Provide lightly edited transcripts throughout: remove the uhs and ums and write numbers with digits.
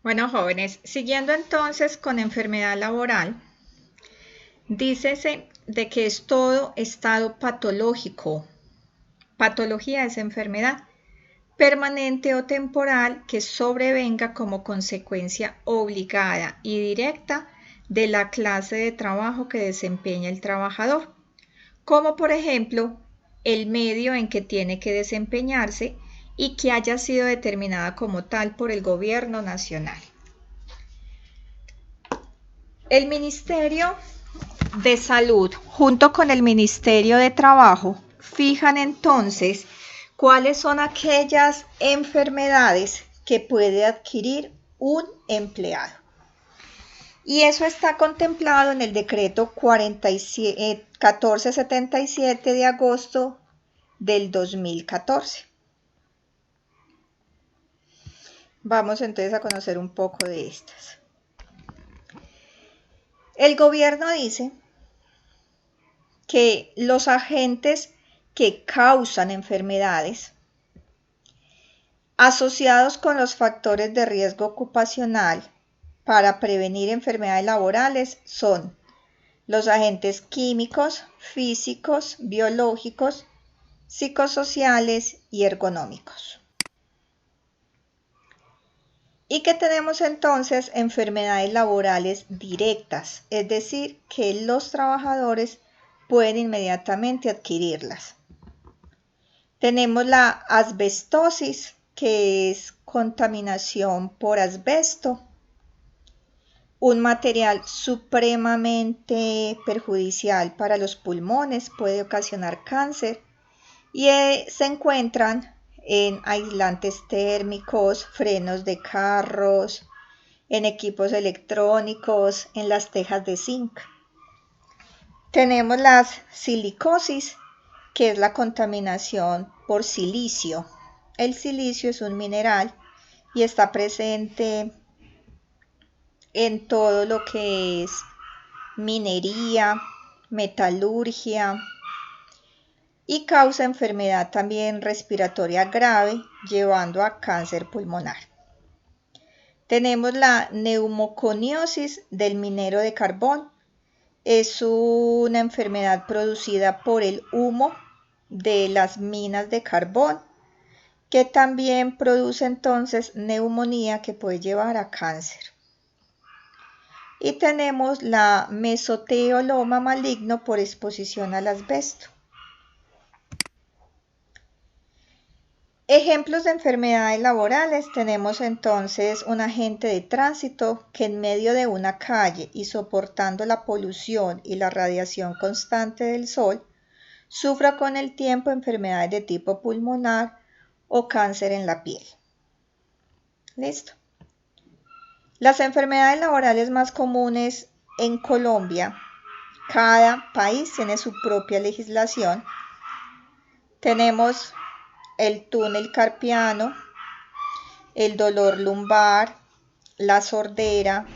Bueno, jóvenes, siguiendo entonces con enfermedad laboral, dícese de que es todo estado patológico. Patología es enfermedad permanente o temporal que sobrevenga como consecuencia obligada y directa de la clase de trabajo que desempeña el trabajador, como por ejemplo el medio en que tiene que desempeñarse y que haya sido determinada como tal por el gobierno nacional. El Ministerio de Salud, junto con el Ministerio de Trabajo, fijan entonces cuáles son aquellas enfermedades que puede adquirir un empleado. Y eso está contemplado en el decreto 1477 de agosto del 2014. Vamos entonces a conocer un poco de estas. El gobierno dice que los agentes que causan enfermedades asociados con los factores de riesgo ocupacional para prevenir enfermedades laborales son los agentes químicos, físicos, biológicos, psicosociales y ergonómicos. Y que tenemos entonces enfermedades laborales directas, es decir, que los trabajadores pueden inmediatamente adquirirlas. Tenemos la asbestosis, que es contaminación por asbesto, un material supremamente perjudicial para los pulmones, puede ocasionar cáncer y se encuentran en aislantes térmicos, frenos de carros, en equipos electrónicos, en las tejas de zinc. Tenemos la silicosis, que es la contaminación por silicio. El silicio es un mineral y está presente en todo lo que es minería, metalurgia y causa enfermedad también respiratoria grave, llevando a cáncer pulmonar. Tenemos la neumoconiosis del minero de carbón. Es una enfermedad producida por el humo de las minas de carbón, que también produce entonces neumonía que puede llevar a cáncer. Y tenemos la mesoteoloma maligno por exposición al asbesto. Ejemplos de enfermedades laborales: tenemos entonces un agente de tránsito que en medio de una calle y soportando la polución y la radiación constante del sol, sufra con el tiempo enfermedades de tipo pulmonar o cáncer en la piel. Listo. Las enfermedades laborales más comunes en Colombia, cada país tiene su propia legislación. Tenemos el túnel carpiano, el dolor lumbar, la sordera,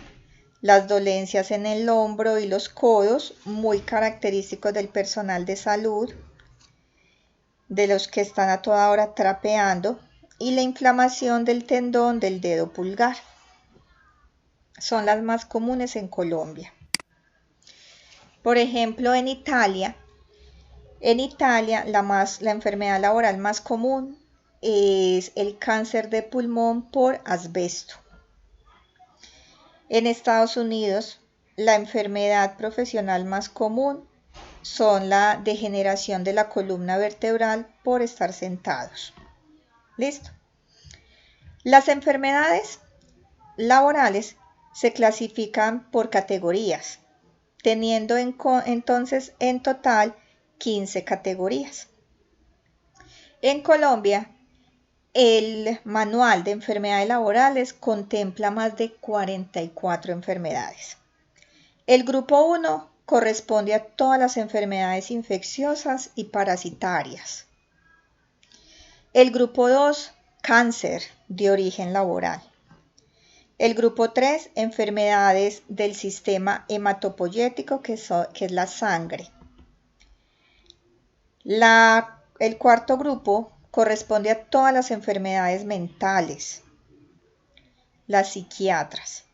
las dolencias en el hombro y los codos, muy característicos del personal de salud, de los que están a toda hora trapeando, y la inflamación del tendón del dedo pulgar. Son las más comunes en Colombia. Por ejemplo, en Italia, la enfermedad laboral más común es el cáncer de pulmón por asbesto. En Estados Unidos, la enfermedad profesional más común son la degeneración de la columna vertebral por estar sentados. Listo. Las enfermedades laborales se clasifican por categorías, teniendo entonces en total 15 categorías. En Colombia, el manual de enfermedades laborales contempla más de 44 enfermedades. El grupo 1 corresponde a todas las enfermedades infecciosas y parasitarias. El grupo 2, cáncer de origen laboral. El grupo 3, enfermedades del sistema hematopoyético, que es la sangre. El cuarto grupo corresponde a todas las enfermedades mentales. las psiquiatras.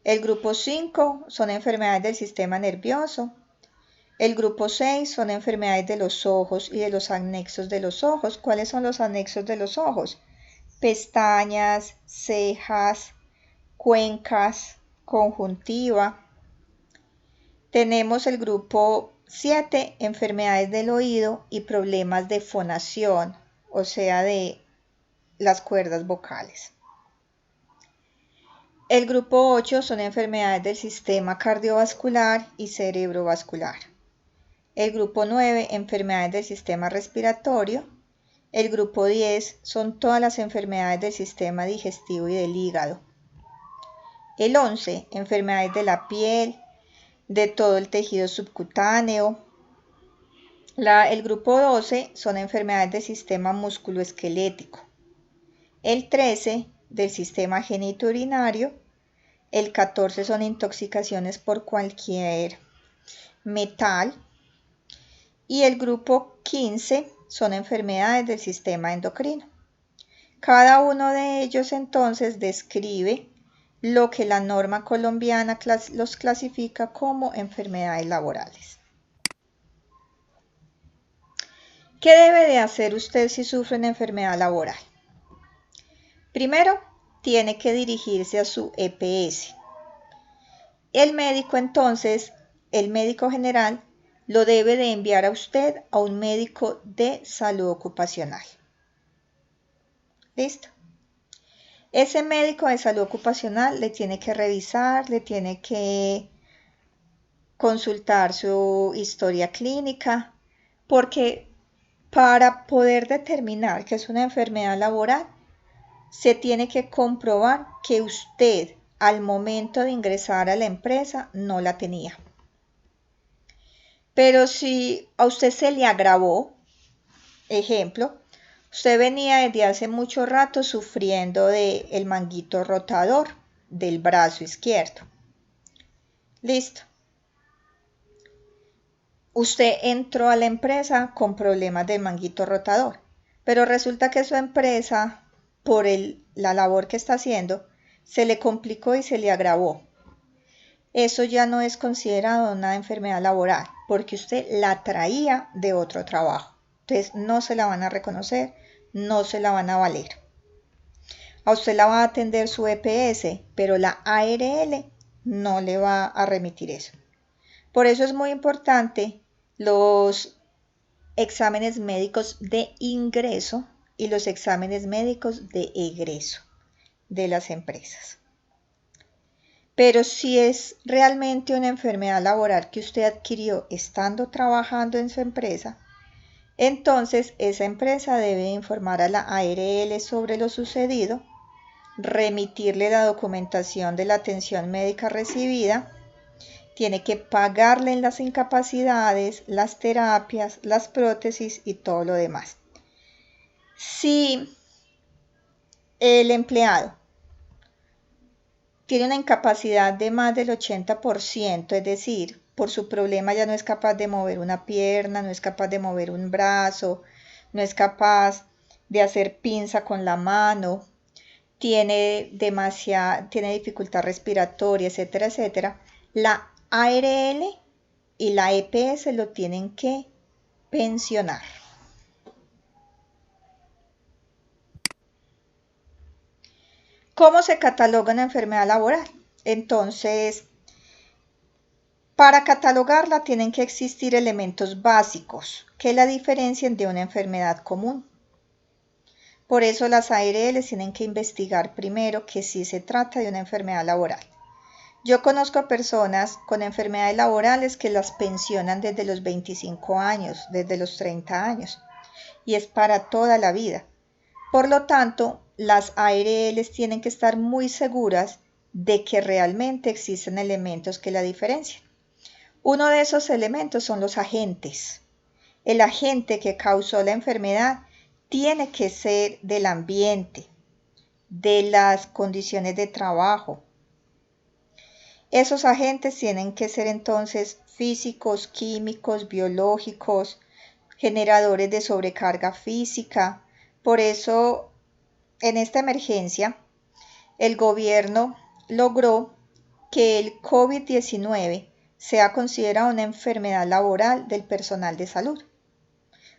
El grupo 5 son enfermedades del sistema nervioso. El grupo 6 son enfermedades de los ojos y de los anexos de los ojos. ¿Cuáles son los anexos de los ojos? Pestañas, cejas, cuencas, conjuntiva. Tenemos el grupo 7, enfermedades del oído y problemas de fonación, o sea, de las cuerdas vocales. El grupo 8 son enfermedades del sistema cardiovascular y cerebrovascular. El grupo 9, enfermedades del sistema respiratorio. El grupo 10 son todas las enfermedades del sistema digestivo y del hígado. El 11, enfermedades de la piel, de todo el tejido subcutáneo. El grupo 12 son enfermedades del sistema musculoesquelético. El 13, del sistema genitourinario. El 14 son intoxicaciones por cualquier metal. Y el grupo 15 son enfermedades del sistema endocrino. Cada uno de ellos entonces describe lo que la norma colombiana los clasifica como enfermedades laborales. ¿Qué debe de hacer usted si sufre una enfermedad laboral? Primero, tiene que dirigirse a su EPS. El médico entonces, el médico general, lo debe de enviar a usted a un médico de salud ocupacional. ¿Listo? Ese médico de salud ocupacional le tiene que revisar, le tiene que consultar su historia clínica, porque para poder determinar que es una enfermedad laboral, se tiene que comprobar que usted al momento de ingresar a la empresa no la tenía. Pero si a usted se le agravó, ejemplo, usted venía desde hace mucho rato sufriendo del manguito rotador del brazo izquierdo. Listo. Usted entró a la empresa con problemas del manguito rotador, pero resulta que su empresa, por la labor que está haciendo, se le complicó y se le agravó. Eso ya no es considerado una enfermedad laboral, porque usted la traía de otro trabajo. Entonces no se la van a reconocer, no se la van a valer. A usted la va a atender su EPS, pero la ARL no le va a remitir eso. Por eso es muy importante los exámenes médicos de ingreso y los exámenes médicos de egreso de las empresas. Pero si es realmente una enfermedad laboral que usted adquirió estando trabajando en su empresa, entonces esa empresa debe informar a la ARL sobre lo sucedido, remitirle la documentación de la atención médica recibida, tiene que pagarle en las incapacidades, las terapias, las prótesis y todo lo demás. Si el empleado tiene una incapacidad de más del 80%, es decir, por su problema ya no es capaz de mover una pierna, no es capaz de mover un brazo, no es capaz de hacer pinza con la mano, tiene dificultad respiratoria, etcétera, etcétera, la ARL y la EPS lo tienen que pensionar. ¿Cómo se cataloga una enfermedad laboral? Entonces, para catalogarla tienen que existir elementos básicos que la diferencien de una enfermedad común. Por eso las ARL tienen que investigar primero que sí se trata de una enfermedad laboral. Yo conozco personas con enfermedades laborales que las pensionan desde los 25 años, desde los 30 años, y es para toda la vida. Por lo tanto, las ARL tienen que estar muy seguras de que realmente existen elementos que la diferencian. Uno de esos elementos son los agentes. El agente que causó la enfermedad tiene que ser del ambiente, de las condiciones de trabajo. Esos agentes tienen que ser entonces físicos, químicos, biológicos, generadores de sobrecarga física. Por eso, en esta emergencia, el gobierno logró que el COVID-19 sea considerado una enfermedad laboral del personal de salud.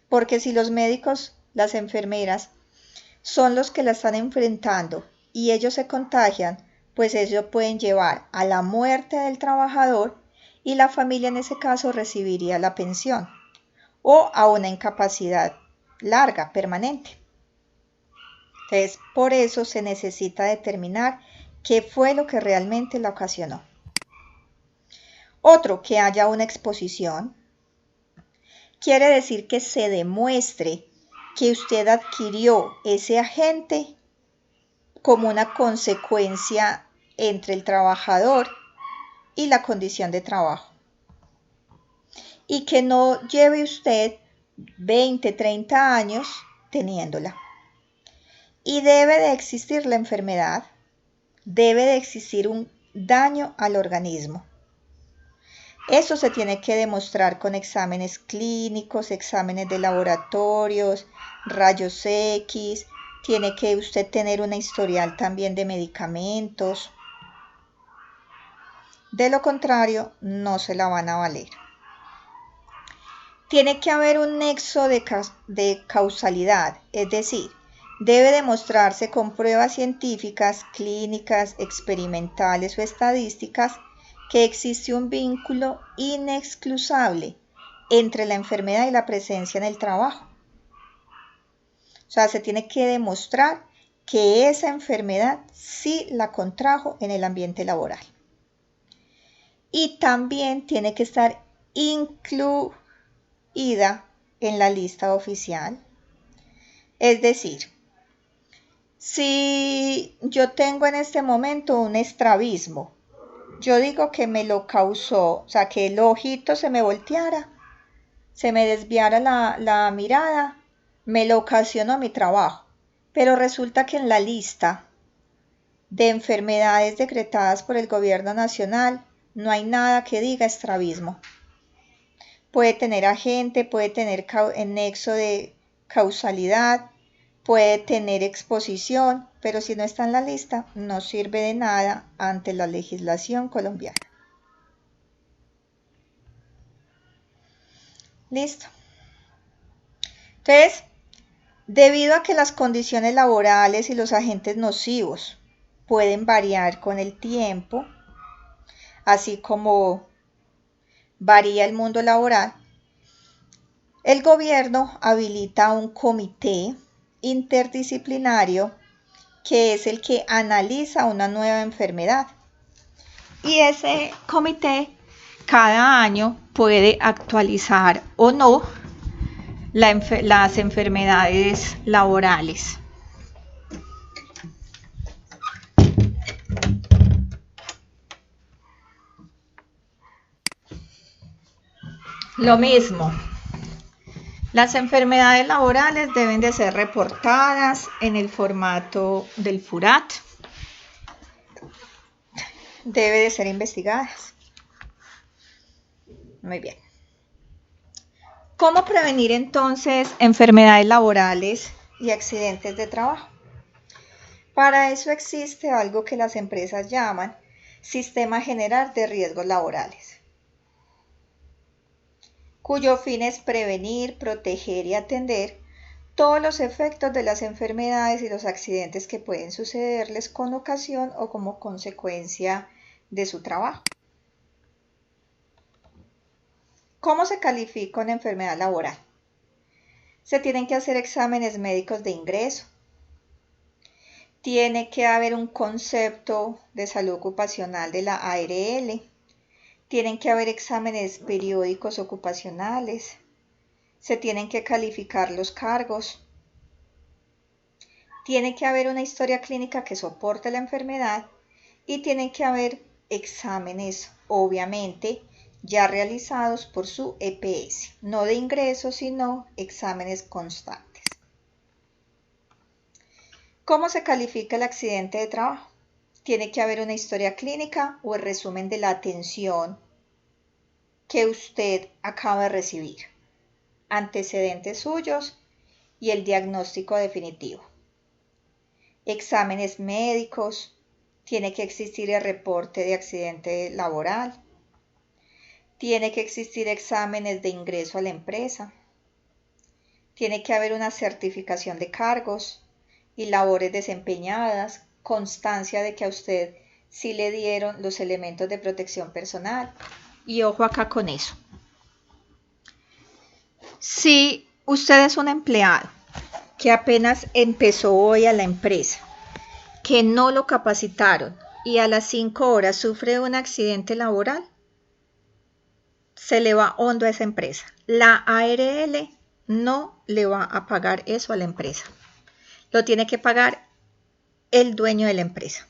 Porque si los médicos, las enfermeras, son los que la están enfrentando y ellos se contagian, pues ellos pueden llevar a la muerte del trabajador y la familia en ese caso recibiría la pensión o a una incapacidad larga, permanente. Entonces, por eso se necesita determinar qué fue lo que realmente la ocasionó. Otro, que haya una exposición. Quiere decir que se demuestre que usted adquirió ese agente como una consecuencia entre el trabajador y la condición de trabajo. Y que no lleve usted 20, 30 años teniéndola. Y debe de existir la enfermedad, debe de existir un daño al organismo. Eso se tiene que demostrar con exámenes clínicos, exámenes de laboratorios, rayos X, tiene que usted tener una historial también de medicamentos. De lo contrario, no se la van a valer. Tiene que haber un nexo de causalidad, es decir, debe demostrarse con pruebas científicas, clínicas, experimentales o estadísticas que existe un vínculo inexcusable entre la enfermedad y la presencia en el trabajo. O sea, se tiene que demostrar que esa enfermedad sí la contrajo en el ambiente laboral. Y también tiene que estar incluida en la lista oficial. Es decir, si yo tengo en este momento un estrabismo, yo digo que me lo causó, o sea, que el ojito se me volteara, se me desviara la mirada, me lo ocasionó mi trabajo. Pero resulta que en la lista de enfermedades decretadas por el gobierno nacional no hay nada que diga estrabismo. Puede tener agente, puede tener nexo de causalidad, puede tener exposición, pero si no está en la lista, no sirve de nada ante la legislación colombiana. Listo. Entonces, debido a que las condiciones laborales y los agentes nocivos pueden variar con el tiempo, así como varía el mundo laboral, el gobierno habilita un comité interdisciplinario que es el que analiza una nueva enfermedad. Y ese comité cada año puede actualizar o no las enfermedades laborales. Lo mismo, las enfermedades laborales deben de ser reportadas en el formato del FURAT. Debe de ser investigadas. Muy bien. ¿Cómo prevenir entonces enfermedades laborales y accidentes de trabajo? Para eso existe algo que las empresas llaman Sistema General de Riesgos Laborales, cuyo fin es prevenir, proteger y atender todos los efectos de las enfermedades y los accidentes que pueden sucederles con ocasión o como consecuencia de su trabajo. ¿Cómo se califica una enfermedad laboral? Se tienen que hacer exámenes médicos de ingreso. Tiene que haber un concepto de salud ocupacional de la ARL. Tienen que haber exámenes periódicos ocupacionales. Se tienen que calificar los cargos. Tiene que haber una historia clínica que soporte la enfermedad y tienen que haber exámenes, obviamente, ya realizados por su EPS, no de ingreso, sino exámenes constantes. ¿Cómo se califica el accidente de trabajo? Tiene que haber una historia clínica o el resumen de la atención que usted acaba de recibir, antecedentes suyos y el diagnóstico definitivo. Exámenes médicos, tiene que existir el reporte de accidente laboral, tiene que existir exámenes de ingreso a la empresa, tiene que haber una certificación de cargos y labores desempeñadas, constancia de que a usted sí le dieron los elementos de protección personal. Y ojo acá con eso. Si usted es un empleado que apenas empezó hoy a la empresa, que no lo capacitaron y a las 5 horas sufre un accidente laboral, se le va hondo a esa empresa. La ARL no le va a pagar eso a la empresa. Lo tiene que pagar el dueño de la empresa.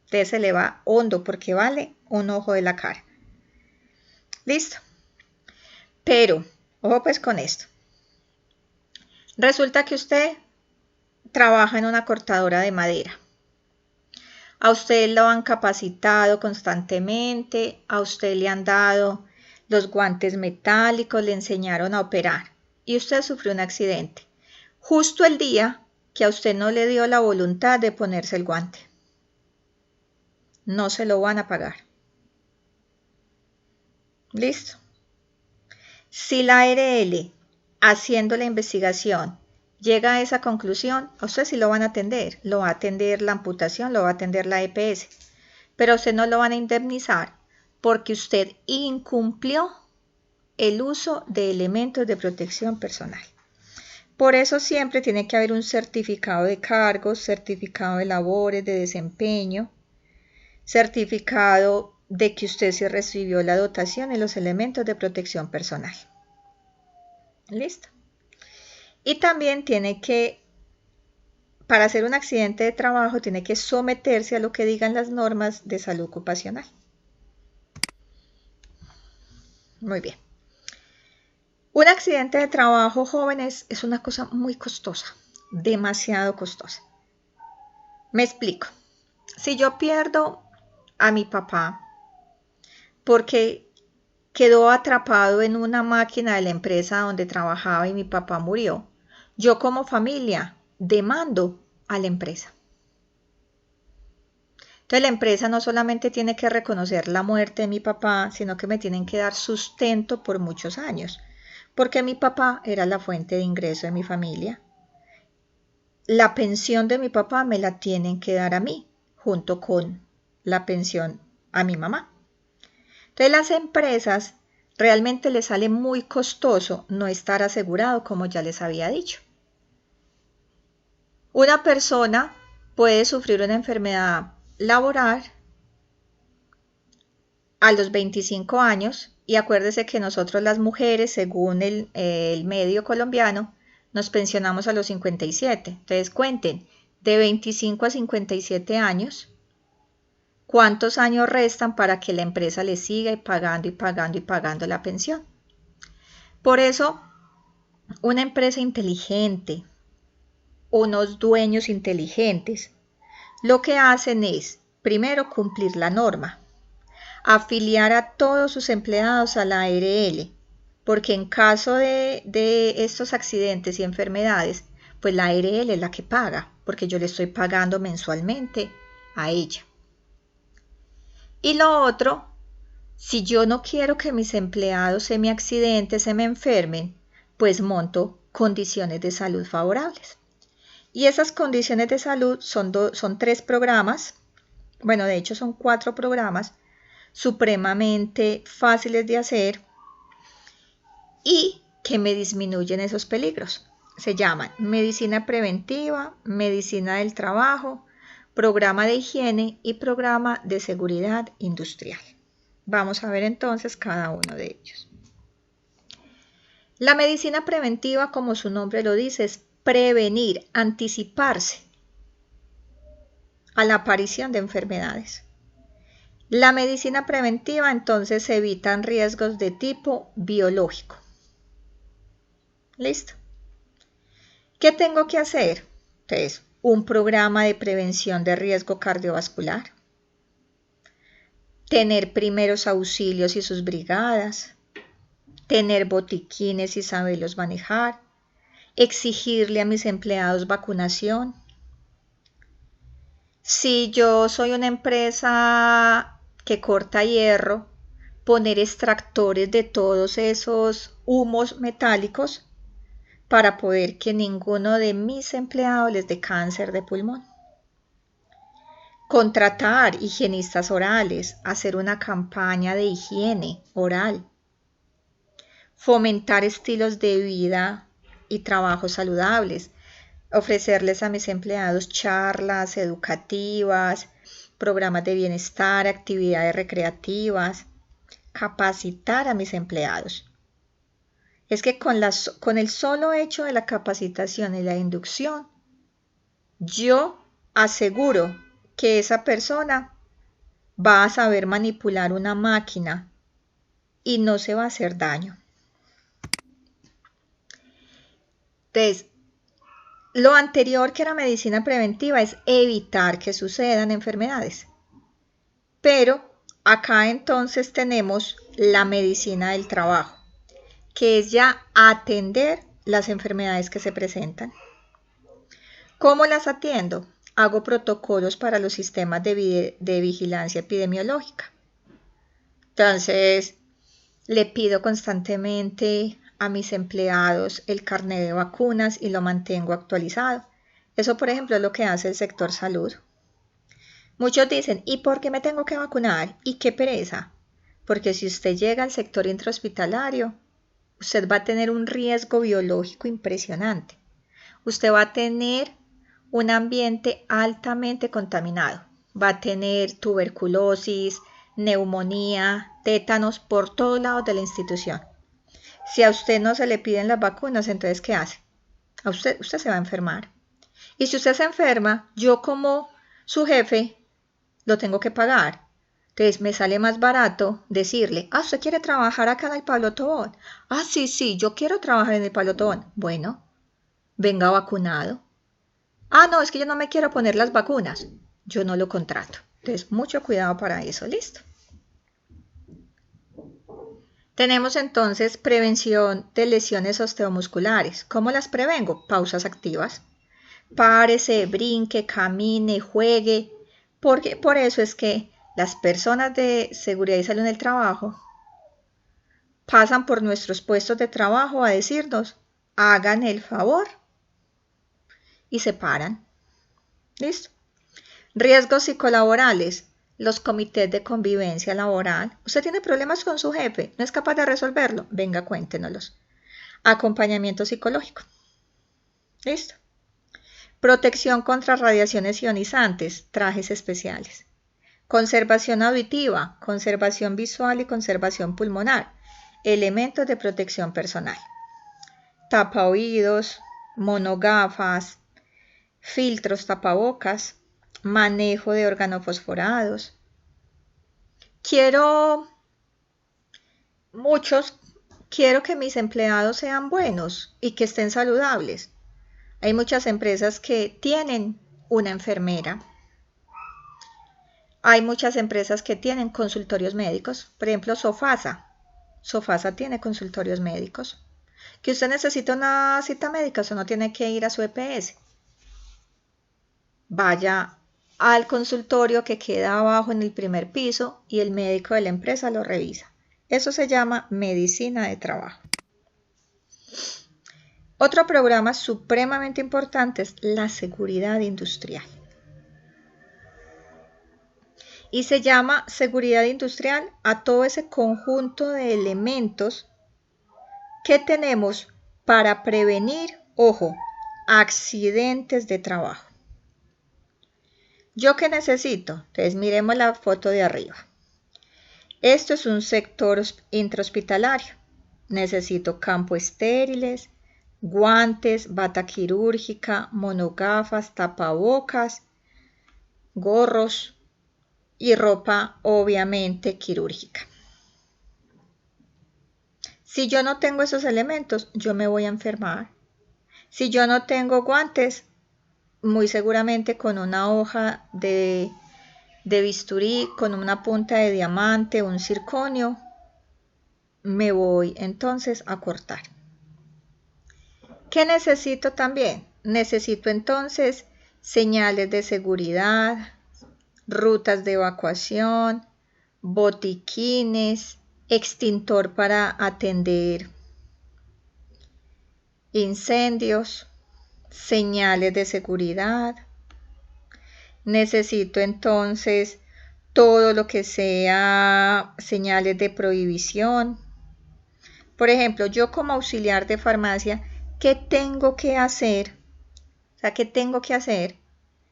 Entonces se le va hondo porque vale un ojo de la cara. ¿Listo? Pero, ojo pues con esto. Resulta que usted trabaja en una cortadora de madera. A usted lo han capacitado constantemente, a usted le han dado los guantes metálicos, le enseñaron a operar y usted sufrió un accidente. Justo el día que a usted no le dio la voluntad de ponerse el guante. No se lo van a pagar. ¿Listo? Si la ARL, haciendo la investigación, llega a esa conclusión, a usted sí lo van a atender. Lo va a atender la amputación, lo va a atender la EPS. Pero a usted no lo van a indemnizar porque usted incumplió el uso de elementos de protección personal. Por eso siempre tiene que haber un certificado de cargos, certificado de labores, de desempeño, certificado de que usted sí recibió la dotación y los elementos de protección personal. ¿Listo? Y también tiene que, para hacer un accidente de trabajo, tiene que someterse a lo que digan las normas de salud ocupacional. Muy bien. Un accidente de trabajo, jóvenes, es una cosa muy costosa, demasiado costosa. Me explico. Si yo pierdo a mi papá porque quedó atrapado en una máquina de la empresa donde trabajaba y mi papá murió, yo como familia demando a la empresa. Entonces la empresa no solamente tiene que reconocer la muerte de mi papá, sino que me tienen que dar sustento por muchos años, porque mi papá era la fuente de ingreso de mi familia. La pensión de mi papá me la tienen que dar a mí, junto con la pensión a mi mamá. Entonces las empresas realmente les sale muy costoso no estar asegurado, como ya les había dicho. Una persona puede sufrir una enfermedad laboral a los 25 años y acuérdese que nosotros las mujeres, según el medio colombiano, nos pensionamos a los 57. Entonces cuenten, de 25 a 57 años, ¿cuántos años restan para que la empresa le siga pagando y pagando y pagando la pensión? Por eso, una empresa inteligente, unos dueños inteligentes, lo que hacen es, primero, cumplir la norma, afiliar a todos sus empleados a la ARL, porque en caso de estos accidentes y enfermedades, pues la ARL es la que paga, porque yo le estoy pagando mensualmente a ella. Y lo otro, si yo no quiero que mis empleados se me accidenten, se me enfermen, pues monto condiciones de salud favorables. Y esas condiciones de salud son 3 programas, bueno, de hecho son 4 programas, supremamente fáciles de hacer y que me disminuyen esos peligros. Se llaman medicina preventiva, medicina del trabajo, programa de higiene y programa de seguridad industrial. Vamos a ver entonces cada uno de ellos. La medicina preventiva, como su nombre lo dice, es prevenir, anticiparse a la aparición de enfermedades. La medicina preventiva entonces evitan riesgos de tipo biológico. ¿Listo? ¿Qué tengo que hacer? Entonces, un programa de prevención de riesgo cardiovascular, tener primeros auxilios y sus brigadas, tener botiquines y saberlos manejar, exigirle a mis empleados vacunación, Si yo soy una empresa que corta hierro, poner extractores de todos esos humos metálicos para poder que ninguno de mis empleados les dé cáncer de pulmón. Contratar higienistas orales, hacer una campaña de higiene oral. Fomentar estilos de vida y trabajos saludables. Ofrecerles a mis empleados charlas educativas, programas de bienestar, actividades recreativas. Capacitar a mis empleados. Es que con el solo hecho de la capacitación y la inducción, yo aseguro que esa persona va a saber manipular una máquina y no se va a hacer daño. Entonces, lo anterior que era medicina preventiva es evitar que sucedan enfermedades. Pero acá entonces tenemos la medicina del trabajo, que es ya atender las enfermedades que se presentan. ¿Cómo las atiendo? Hago protocolos para los sistemas de vigilancia epidemiológica. Entonces, le pido constantemente a mis empleados el carnet de vacunas y lo mantengo actualizado. Eso, por ejemplo, es lo que hace el sector salud. Muchos dicen, ¿y por qué me tengo que vacunar? ¿Y qué pereza? Porque si usted llega al sector intrahospitalario, usted va a tener un riesgo biológico impresionante. Usted va a tener un ambiente altamente contaminado. Va a tener tuberculosis, neumonía, tétanos por todos lados de la institución. Si a usted no se le piden las vacunas, entonces ¿qué hace? Usted se va a enfermar. Y si usted se enferma, yo como su jefe lo tengo que pagar. Entonces me sale más barato decirle, ¿usted quiere trabajar acá en el Pablo Tobón? Sí, yo quiero trabajar en el Pablo Tobón. Bueno, venga vacunado. No, es que yo no me quiero poner las vacunas. Yo no lo contrato. Entonces, mucho cuidado para eso. Listo. Tenemos entonces prevención de lesiones osteomusculares. ¿Cómo las prevengo? Pausas activas. Párese, brinque, camine, juegue. Porque por eso es que las personas de seguridad y salud en el trabajo pasan por nuestros puestos de trabajo a decirnos, hagan el favor, y se paran. ¿Listo? Riesgos psicolaborales, los comités de convivencia laboral. ¿Usted tiene problemas con su jefe? ¿No es capaz de resolverlo? Venga, cuéntenoslos. Acompañamiento psicológico. ¿Listo? Protección contra radiaciones ionizantes, trajes especiales. Conservación auditiva, conservación visual y conservación pulmonar, elementos de protección personal. Tapa oídos, monogafas, filtros tapabocas, manejo de organofosforados. Quiero que mis empleados sean buenos y que estén saludables. Hay muchas empresas que tienen una enfermera. Hay muchas empresas que tienen consultorios médicos. Por ejemplo, Sofasa. Sofasa tiene consultorios médicos. Que usted necesita una cita médica, o no tiene que ir a su EPS. Vaya al consultorio que queda abajo en el primer piso y el médico de la empresa lo revisa. Eso se llama medicina de trabajo. Otro programa supremamente importante es la seguridad industrial. Y se llama seguridad industrial a todo ese conjunto de elementos que tenemos para prevenir, ojo, accidentes de trabajo. ¿Yo qué necesito? Entonces miremos la foto de arriba. Esto es un sector intrahospitalario. Necesito campos estériles, guantes, bata quirúrgica, monogafas, tapabocas, gorros y ropa obviamente quirúrgica. Si yo no tengo esos elementos, yo me voy a enfermar. Si yo no tengo guantes, muy seguramente con una hoja de bisturí, con una punta de diamante, un circonio, me voy entonces a cortar. ¿Qué necesito también? Necesito entonces señales de seguridad, rutas de evacuación, botiquines, extintor para atender incendios, señales de seguridad. Necesito entonces todo lo que sea señales de prohibición. Por ejemplo, yo como auxiliar de farmacia, ¿qué tengo que hacer? O sea, ¿qué tengo que hacer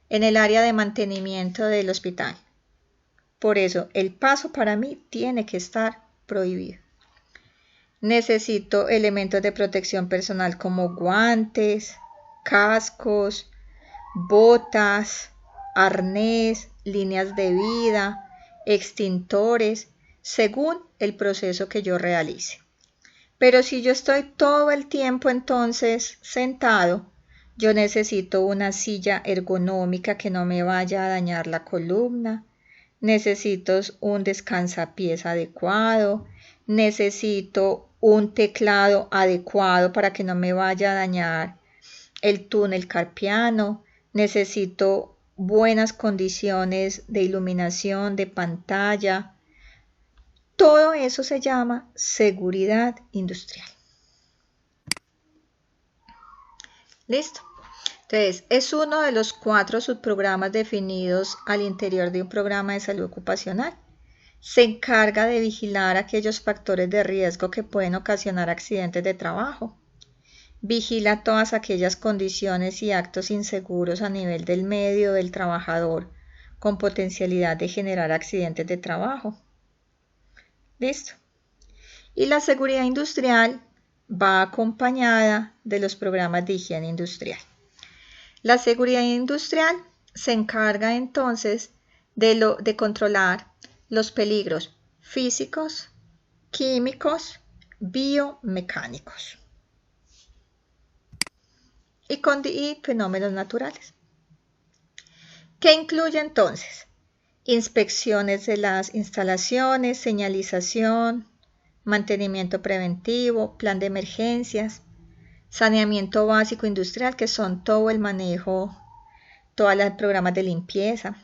en el área de mantenimiento del hospital? Por eso, el paso para mí tiene que estar prohibido. Necesito elementos de protección personal como guantes, cascos, botas, arnés, líneas de vida, extintores, según el proceso que yo realice. Pero si yo estoy todo el tiempo entonces sentado, yo necesito una silla ergonómica que no me vaya a dañar la columna, necesito un descansapiés adecuado, necesito un teclado adecuado para que no me vaya a dañar el túnel carpiano, necesito buenas condiciones de iluminación, de pantalla. Todo eso se llama seguridad industrial. ¿Listo? Entonces, es uno de los 4 subprogramas definidos al interior de un programa de salud ocupacional. Se encarga de vigilar aquellos factores de riesgo que pueden ocasionar accidentes de trabajo. Vigila todas aquellas condiciones y actos inseguros a nivel del medio del trabajador con potencialidad de generar accidentes de trabajo. ¿Listo? Y la seguridad industrial va acompañada de los programas de higiene industrial. La seguridad industrial se encarga entonces de controlar los peligros físicos, químicos, biomecánicos y fenómenos naturales. ¿Qué incluye entonces? Inspecciones de las instalaciones, señalización, mantenimiento preventivo, plan de emergencias, saneamiento básico industrial, que son todo el manejo, todos los programas de limpieza,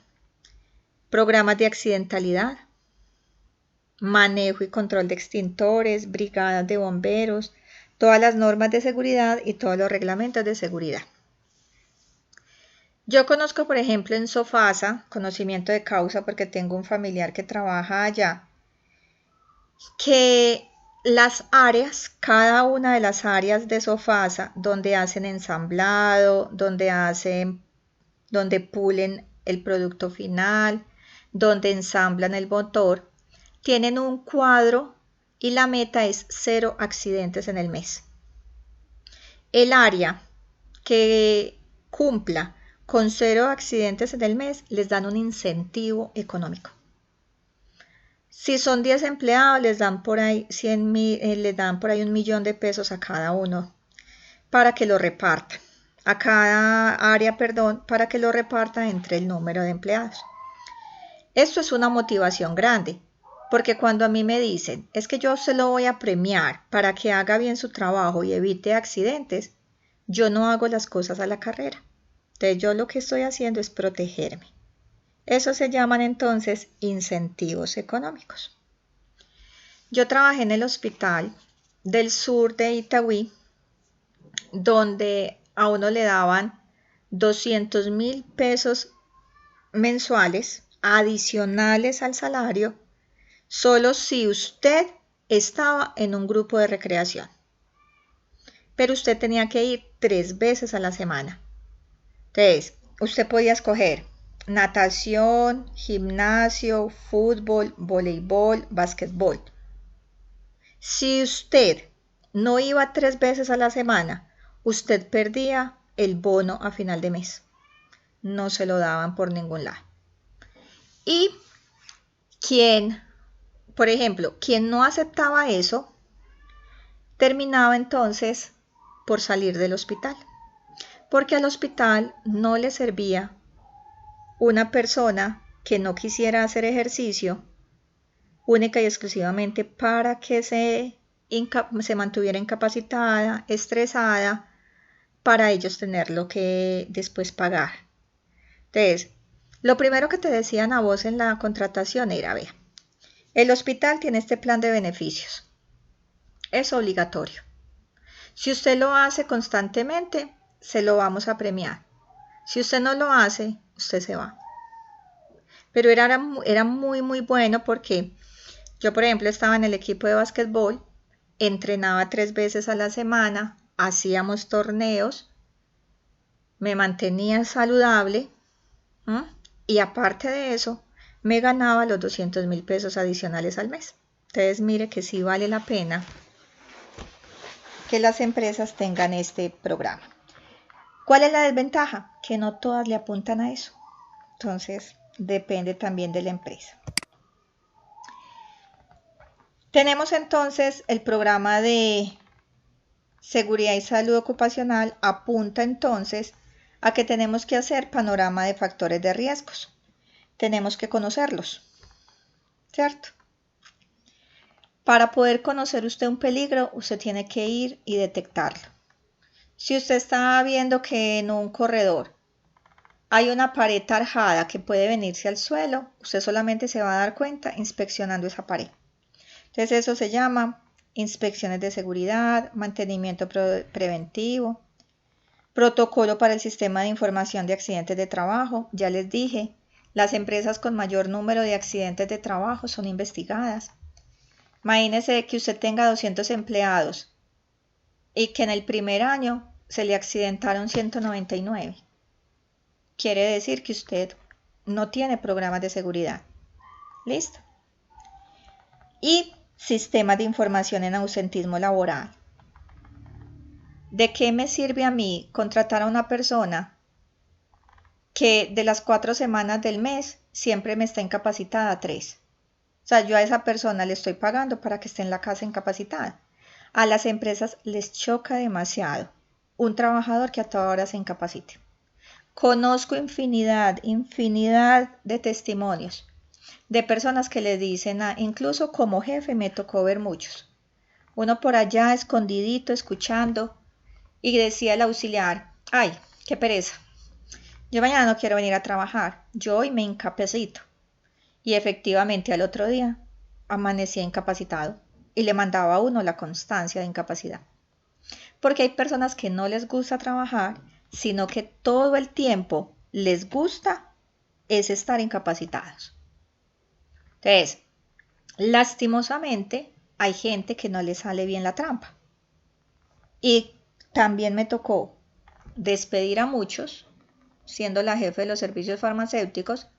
programas de accidentalidad, manejo y control de extintores, brigadas de bomberos, todas las normas de seguridad y todos los reglamentos de seguridad. Yo conozco, por ejemplo, en Sofasa, conocimiento de causa porque tengo un familiar que trabaja allá, que las áreas, cada una de las áreas de Sofasa, donde hacen ensamblado, donde pulen el producto final, donde ensamblan el motor, tienen un cuadro y la meta es 0 accidentes en el mes. El área que cumpla con 0 accidentes en el mes les dan un incentivo económico. Si son 10 empleados, les dan por ahí $1 millón a cada uno para que lo repartan, a cada área, para que lo repartan entre el número de empleados. Esto es una motivación grande, porque cuando a mí me dicen, es que yo se lo voy a premiar para que haga bien su trabajo y evite accidentes, yo no hago las cosas a la carrera. Entonces yo lo que estoy haciendo es protegerme. Eso se llaman entonces incentivos económicos. Yo trabajé en el hospital del sur de Itagüí, donde a uno le daban 200.000 pesos mensuales adicionales al salario, solo si usted estaba en un grupo de recreación. Pero usted tenía que ir 3 veces a la semana. Entonces, usted podía escoger natación, gimnasio, fútbol, voleibol, básquetbol. Si usted no iba 3 veces a la semana, usted perdía el bono a final de mes. No se lo daban por ningún lado. Y por ejemplo, quien no aceptaba eso, terminaba entonces por salir del hospital. Porque al hospital no le servía una persona que no quisiera hacer ejercicio única y exclusivamente para que se mantuviera incapacitada, estresada, para ellos tenerlo que después pagar. Entonces, Lo primero que te decían a vos en la contratación era, vea, el hospital tiene este plan de beneficios. Es obligatorio. Si usted lo hace constantemente, se lo vamos a premiar. Si usted no lo hace, usted se va. Pero era muy bueno porque yo, por ejemplo, estaba en el equipo de básquetbol, entrenaba 3 veces a la semana, hacíamos torneos, me mantenía saludable, ¿m? Y aparte de eso, me ganaba los 200.000 pesos adicionales al mes. Entonces, mire que sí vale la pena que las empresas tengan este programa. ¿Cuál es la desventaja? Que no todas le apuntan a eso. Entonces, depende también de la empresa. Tenemos entonces el programa de seguridad y salud ocupacional. Apunta entonces a que tenemos que hacer panorama de factores de riesgos. Tenemos que conocerlos, ¿cierto? Para poder conocer usted un peligro, usted tiene que ir y detectarlo. Si usted está viendo que en un corredor hay una pared tarjada que puede venirse al suelo, usted solamente se va a dar cuenta inspeccionando esa pared. Entonces eso se llama inspecciones de seguridad, mantenimiento preventivo, protocolo para el sistema de información de accidentes de trabajo. Ya les dije, las empresas con mayor número de accidentes de trabajo son investigadas. Imagínese que usted tenga 200 empleados y que en el primer año se le accidentaron 199. Quiere decir que usted no tiene programas de seguridad. ¿Listo? Y sistemas de información en ausentismo laboral. ¿De qué me sirve a mí contratar a una persona que de las 4 semanas del mes siempre me está incapacitada 3? O sea, yo a esa persona le estoy pagando para que esté en la casa incapacitada. A las empresas les choca demasiado un trabajador que a toda hora se incapacite. Conozco infinidad de testimonios de personas que le dicen, incluso como jefe me tocó ver muchos. Uno por allá escondidito, escuchando, y decía el auxiliar, ay, qué pereza, yo mañana no quiero venir a trabajar, yo hoy me incapacito. Y efectivamente al otro día amanecía incapacitado y le mandaba a uno la constancia de incapacidad. Porque hay personas que no les gusta trabajar, sino que todo el tiempo les gusta es estar incapacitados. Entonces, lastimosamente, hay gente que no le sale bien la trampa. Y también me tocó despedir a muchos, siendo la jefe de los servicios farmacéuticos,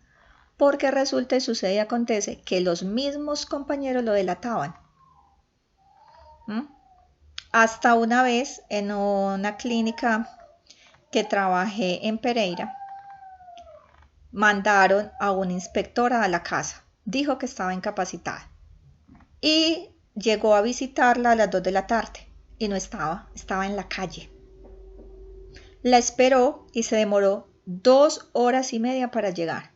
porque resulta y sucede y acontece que los mismos compañeros lo delataban. Hasta una vez en una clínica que trabajé en Pereira, mandaron a una inspectora a la casa. Dijo que estaba incapacitada. Y llegó a visitarla a las 2 de la tarde. Y no estaba en la calle. La esperó y se demoró 2 horas y media para llegar.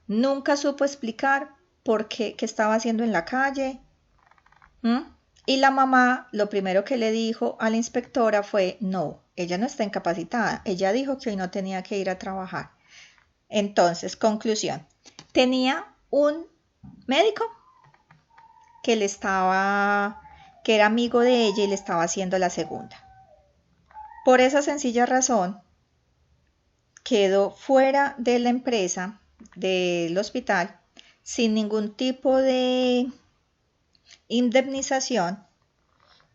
Nunca supo explicar por qué estaba haciendo en la calle. Y la mamá lo primero que le dijo a la inspectora fue, no, ella no está incapacitada. Ella dijo que hoy no tenía que ir a trabajar. Entonces, conclusión, tenía un médico que era amigo de ella y le estaba haciendo la segunda. Por esa sencilla razón, quedó fuera de la empresa, del hospital, sin ningún tipo de indemnización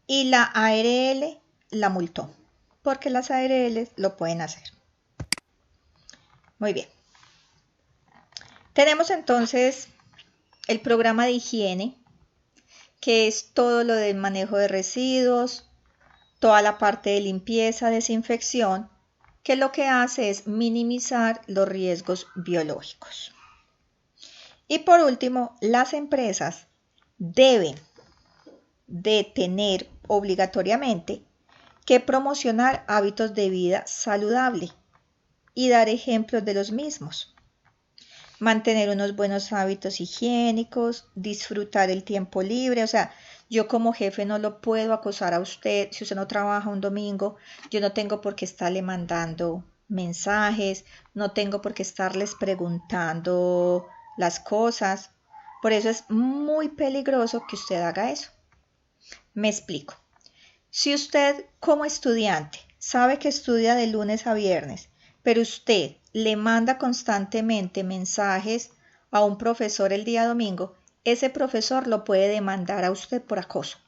y la ARL la multó, porque las ARL lo pueden hacer. Muy bien. Tenemos entonces el programa de higiene, que es todo lo del manejo de residuos, toda la parte de limpieza, desinfección, que lo que hace es minimizar los riesgos biológicos. Y por último, las empresas deben de tener obligatoriamente que promocionar hábitos de vida saludable y dar ejemplos de los mismos. Mantener unos buenos hábitos higiénicos, disfrutar el tiempo libre, o sea, yo como jefe no lo puedo acosar a usted, si usted no trabaja un domingo, yo no tengo por qué estarle mandando mensajes, no tengo por qué estarles preguntando las cosas. Por eso es muy peligroso que usted haga eso. Me explico. Si usted como estudiante sabe que estudia de lunes a viernes, pero usted le manda constantemente mensajes a un profesor el día domingo, ese profesor lo puede demandar a usted por acoso.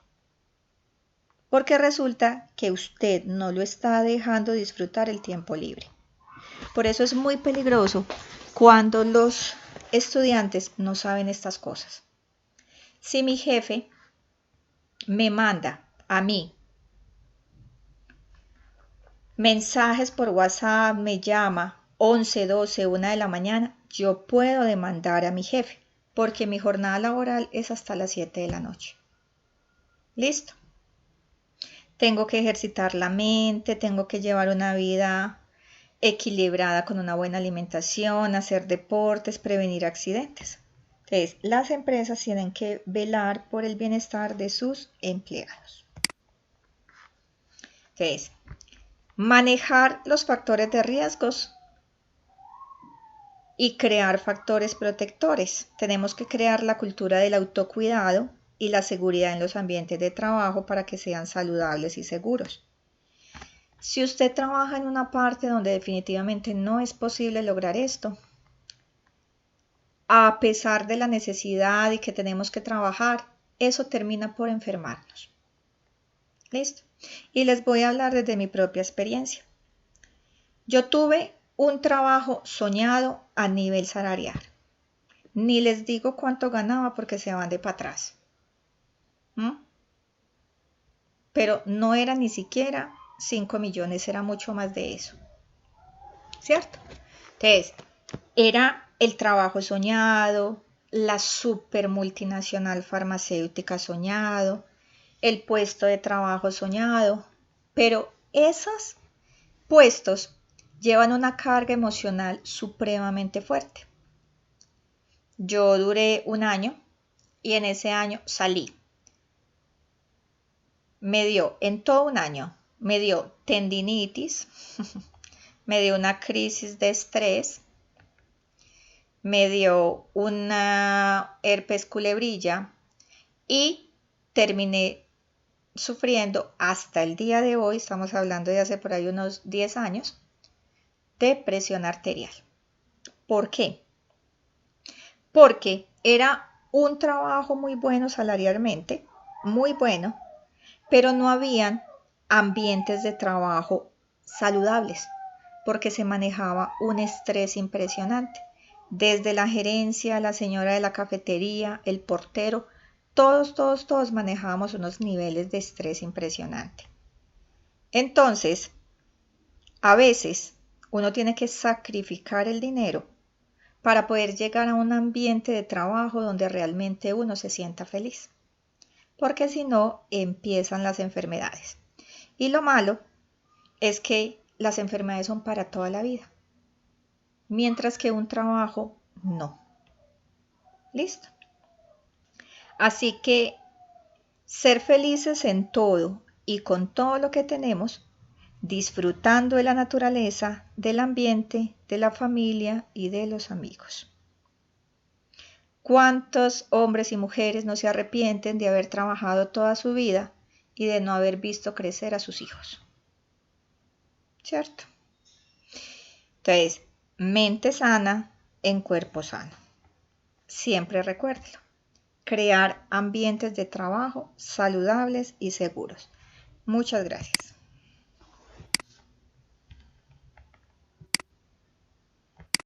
Porque resulta que usted no lo está dejando disfrutar el tiempo libre. Por eso es muy peligroso cuando los estudiantes no saben estas cosas. Si mi jefe me manda a mí mensajes por WhatsApp, me llama 11, 12, 1 de la mañana, yo puedo demandar a mi jefe porque mi jornada laboral es hasta las 7 de la noche. ¿Listo? Tengo que ejercitar la mente, tengo que llevar una vida equilibrada con una buena alimentación, hacer deportes, prevenir accidentes. Entonces, las empresas tienen que velar por el bienestar de sus empleados. Entonces, manejar los factores de riesgos y crear factores protectores. Tenemos que crear la cultura del autocuidado y la seguridad en los ambientes de trabajo para que sean saludables y seguros. Si usted trabaja en una parte donde definitivamente no es posible lograr esto, a pesar de la necesidad y que tenemos que trabajar, eso termina por enfermarnos. ¿Listo? Y les voy a hablar desde mi propia experiencia. Yo tuve un trabajo soñado a nivel salarial. Ni les digo cuánto ganaba porque se van de para atrás. Pero no era ni siquiera 5 millones, era mucho más de eso. ¿Cierto? Entonces, era el trabajo soñado, la super multinacional farmacéutica soñado, el puesto de trabajo soñado, pero esos puestos llevan una carga emocional supremamente fuerte. Yo duré un año y en ese año salí. En todo un año, me dio tendinitis, me dio una crisis de estrés, me dio una herpes culebrilla y terminé sufriendo hasta el día de hoy, estamos hablando de hace por ahí unos 10 años, de presión arterial. ¿Por qué? Porque era un trabajo muy bueno salarialmente, muy bueno, pero no habían ambientes de trabajo saludables, porque se manejaba un estrés impresionante. Desde la gerencia, la señora de la cafetería, el portero, todos manejábamos unos niveles de estrés impresionante. Entonces, a veces uno tiene que sacrificar el dinero para poder llegar a un ambiente de trabajo donde realmente uno se sienta feliz. Porque si no, empiezan las enfermedades. Y lo malo es que las enfermedades son para toda la vida, mientras que un trabajo no. ¿Listo? Así que ser felices en todo y con todo lo que tenemos, disfrutando de la naturaleza, del ambiente, de la familia y de los amigos. ¿Cuántos hombres y mujeres no se arrepienten de haber trabajado toda su vida y de no haber visto crecer a sus hijos? ¿Cierto? Entonces, mente sana en cuerpo sano. Siempre recuérdelo. Crear ambientes de trabajo saludables y seguros. Muchas gracias.